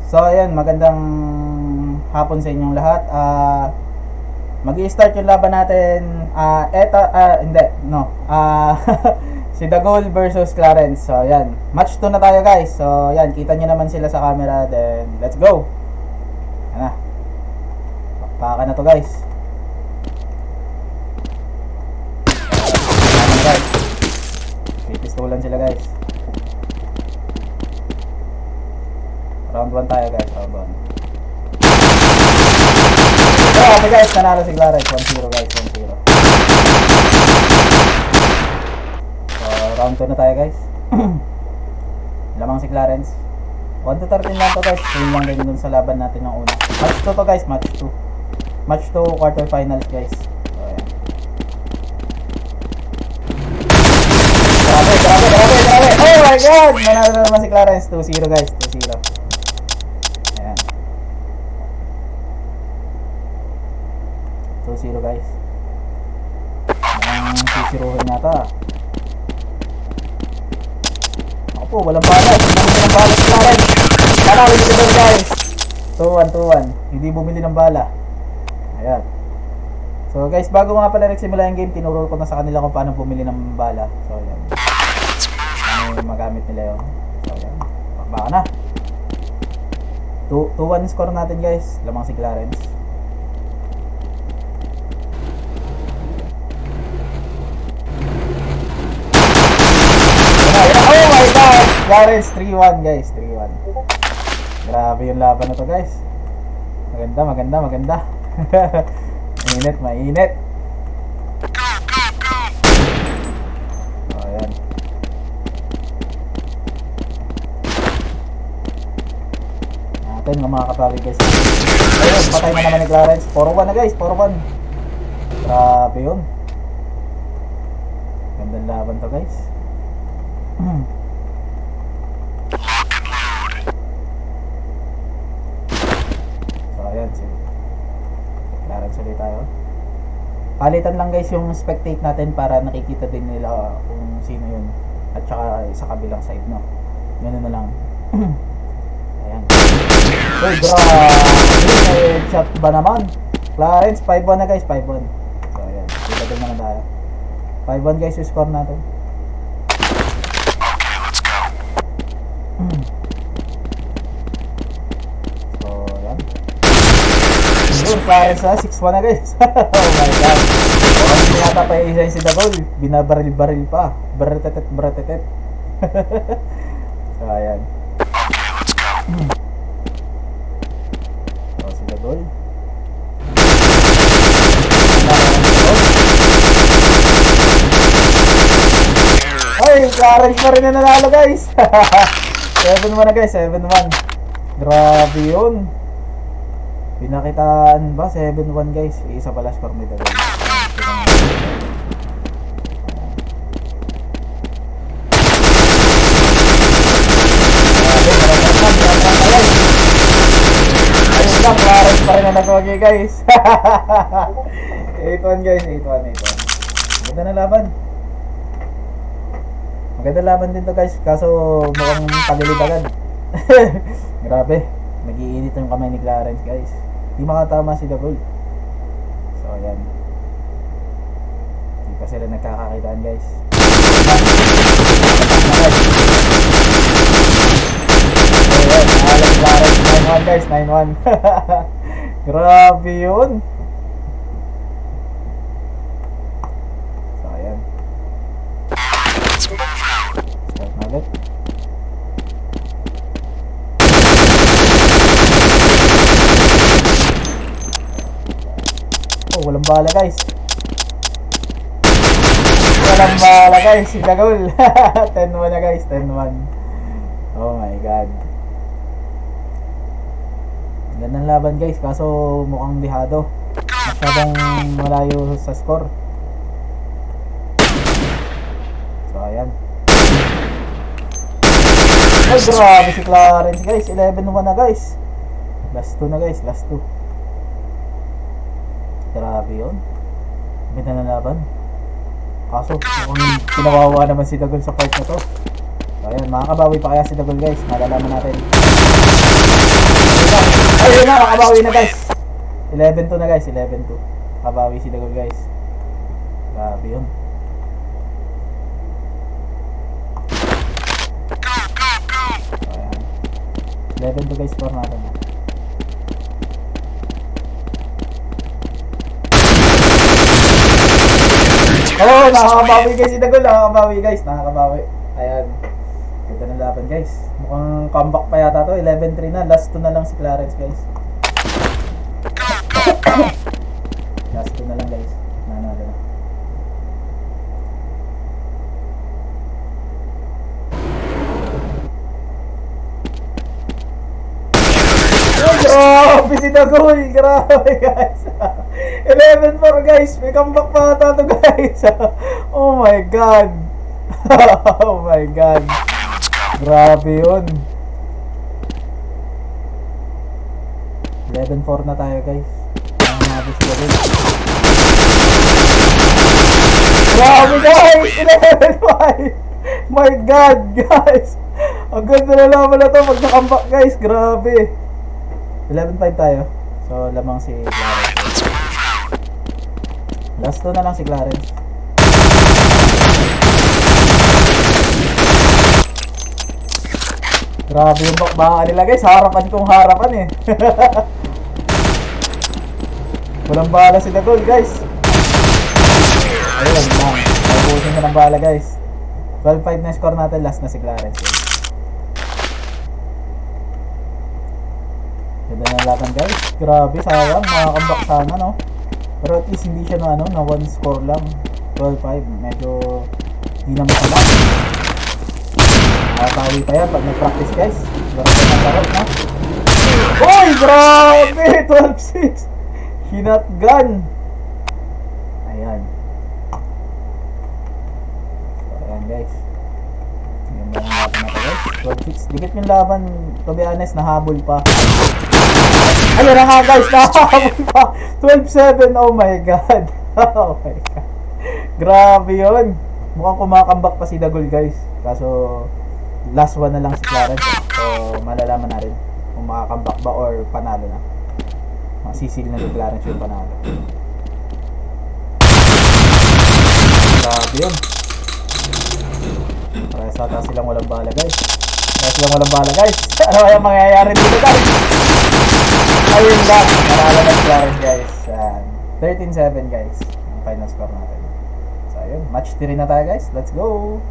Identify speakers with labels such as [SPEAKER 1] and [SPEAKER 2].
[SPEAKER 1] So ayan, magandang hapon sa inyong lahat. Mag-i-start yung laban natin. Si Dagol versus Clarence. So ayan, match 2 na tayo guys. So ayan, kita nyo naman sila sa camera. Then let's go. Ayan na. Pakaka na to guys. Ayan na guys. Pipistulan sila guys. Round 1 tayo guys, round 1. So, okay guys, nanalo si Clarence. 1-0 guys, 1-0. So, round 2 na tayo guys. Lamang si Clarence. 1-13 lang to guys. Same lang din dun sa laban natin ng una. Match 2 to guys, match 2. Match 2, quarterfinals guys. So, ayan. Grabe! Oh my god! Nanalo na naman si Clarence. 2-0 guys, 2-0. 2-0 guys. Ang sisiruhin yata. Ako po, walang balas. Hindi ng balas si Clarence. Nanalo si Dagol guys. 2-1. Hindi bumili ng bala. Ayan. So guys, bago nga pala nagsimula yung game, tinuro ko na sa kanila kung paano bumili ng bala. So ayan. Ano yung magamit nila yun. So ayan. Baka na. 2-1 score natin guys. Lamang si Clarence. Oh my god! Clarence 3-1 guys, 3-1. Grabe yung laban na to guys. Maganda. Mainit. Oh, ayan. Natin nga mga kapawid guys. Ayun, patay na naman ni Clarence. 4-1 na guys, 4-1. Grabe yun. Gandang laban to guys. So ayan, Clarence ulit tayo. Palitan lang guys yung spectate natin para nakikita din nila kung sino yun. At saka sa kabilang side, no? Ganun na lang. Ayan. Uy, grabe! Shot ba naman? Clarence, 5-1 na guys, 5-1. So ayan, dito naman tayo. 5-1 guys yung score natin. So ayan. Yun, Clarence na, 6-1 na guys. Oh my god. Hindi yata pa isa si Dagol. Binabaril-baril pa. Bratetet. So ayan. So si Dagol. Ay, Clarence pa rin na nanalo guys. 7-1 na guys, 7-1. Grabe yun. Pinakitaan ba? 7-1 guys. Isa pala score nito guys. Ayun lang, Clarence pa rin na nagwagi guys. 8-1 guys, 8-1. Ganda na laban. Maganda laban din to guys, kaso mukhang pagilid agad. Grabe, nag-iinit yung kamay ni Clarence guys. Di makatama si Dagol. So ayan, di pa sila nagkakakitaan guys. Ayan, nahalang Clarence. 9-1 guys, 9-1. Grabe yun. So ayan, start na ulit. Oh, walang bala guys. Si Dagol. 10-1 na guys, 10-1. Oh my god. Gandang laban guys, kaso mukhang lihado. Masyadong malayo sa score. So ayan. Ay, grabe si Clarence guys. 11-1 na guys. Last 2 na guys, last 2. Grabe yun. Ganda na laban. Kaso, mukhang pinawawa naman si Dagol sa fight na to. So ayan, makakabawi pa kaya si Dagol guys. Malalaman natin. Ayun na, nakabawi na guys. 11-2 na guys, 11-2. Nakabawi si Dagol guys. Grabe yun. Ayan. 11-2 guys, score natin. Oh, nakakabawi guys si Dagol, nakakabawi guys, nakakabawi. Ayan. Ganda ng laban guys. Mukhang comeback pa yata to. 11-3 na. Last 2 na lang si Clarence guys. Last 2 na lang guys. Nanalo na. Oh, si Dagol. Grabe guys. 11-4 guys. May comeback pa yata to guys. Oh my god. Oh my god. Grabe yun. 11-4 na tayo guys. Ang habis ko rin. Grabe guys! 11-5! My god guys! Ang ganda na naman na to pag nakambak guys. Grabe. 11-5 tayo. So lamang si Clarence. Last 2 na lang si Clarence. Grabe yung bakbakan nila guys, harapan kong harapan eh. Walang bala si Dagol guys. Ayun lang, nabusin na ng bala guys. 12-5 na score natin, last na si Clarence eh. Ganda na laban guys. Grabe, sayang, makakambak sana no. Pero at least hindi siya na ano, na 1 score lang. 12-5, medyo hindi na masama. Nakatawi pa yan pag nag-practice guys. Laro ka ng laro, no? Uy! Grabe! 12-6! Hinatgun! Ayan. So, ayan guys. Ayan ba ang laban natin guys? 12-6. Dikit yung laban. To be honest, nahabol pa. Ayan na nga guys! Nahabol pa! 12-7! Oh my god! Oh my god! Grabe yun! Mukhang kumakambak pa si Dagol guys. Kaso last 1 na lang si Clarence. So malalaman na rin kung makakambak ba or panalo na. Masisil na ni Clarence yung panalo. Grabe yun. Parehas ata silang walang bala guys. Parehas silang walang bala guys. Ano kaya mangyayari dito guys? Ayun lang. Panalo na si Clarence guys. 13-7 guys. Ang final score natin. So ayun. Match 3 na tayo guys. Let's go!